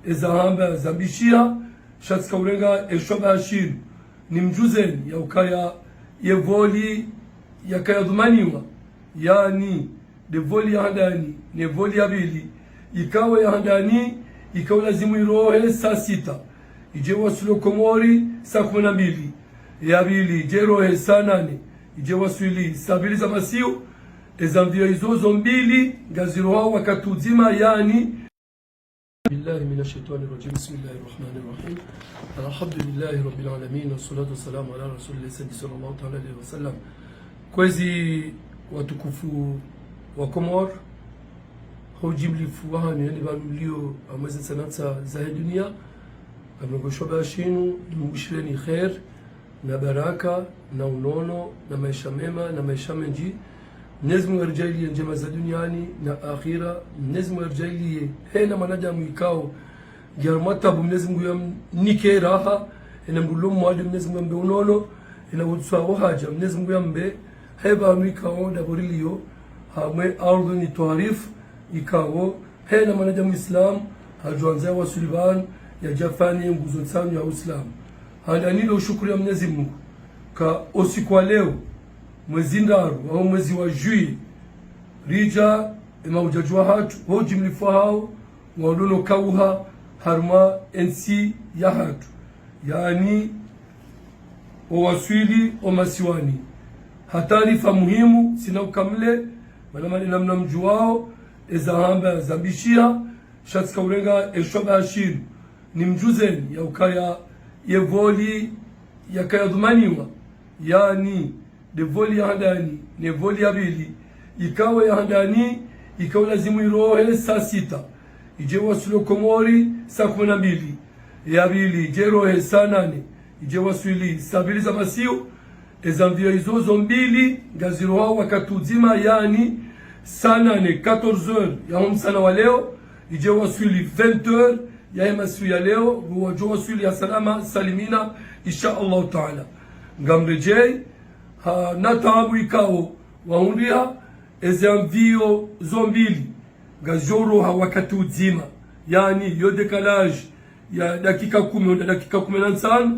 ezahamba zambishia shatika urenga eshoba ashiru ni mjuzeni ya ukaya ye voli ya kaya dhumaniwa yani de voli ya handani ne voli ya bili ikawa ya handani ikawa lazimu irohe saa 6 ije wasulo Komori saa 12 ya bili ije rohe saa 8 ije wasuli saa 2 za masiu ezamvio izozo mbili ngaziroha wakati uzima yani بالله من الشيطان الرجيم بسم الله الرحمن الرحيم الحمد لله رب العالمين والصلاة والسلام على رسول الله صلى الله عليه وسلم kwezi watukufu wa Komor hujimlifu wahani yani balulio amwezi sanata za dunia amegoshoba shinu mbushireni khair na baraka na unono na maisha mema na maisha menji نزم ورجالي njema za duniani na akhira نزم ورجالي hena manadamu ikao jarmata bumnezm guyam nike raha ina mbulum mwadi mnezm gambe unono ina wutsawo haja mnezm guyam be heba mikao da borilio hamwe ardu ni tuarif ikao hena manadamu islam hajuanza wa sulban ya jafani nguzo tano ya islam handanilo shukuru ya Mwenyezi Mungu ka usiku leo mwezi ndaru au mwezi wa jui rija imaujajwa hatu hoji mlifa hao waluno kauha harma ensi ya hatu yani owaswili omasiwani hatarifa muhimu sina ukamle manamani namna mjuwao ezahamba zambishia shatika urenga eshoba ashiru ni mjuzeni ya ukaya ye voli ya kaya dhumaniwa yani de voli ya handani ne voli ya bili ikawa ya handani ikawa lazimu irohe saa 6 ije wasulo Komori saa 12 ya bili ije rohe saa 8 ije wasuli saa 2 za masiu ezamvio izozo mbili ngaziroha wakati uzima yani saa 8 14h ya humsana wa leo ije wasuli 20h ya masiu ya leo wajo wasuli ya salama salimina insha Allah taala ngamrejei na taabu ikao waundia ezamvio zombili gazoro wakati uzima yani yo decalage ya dakika 10 na dakika 15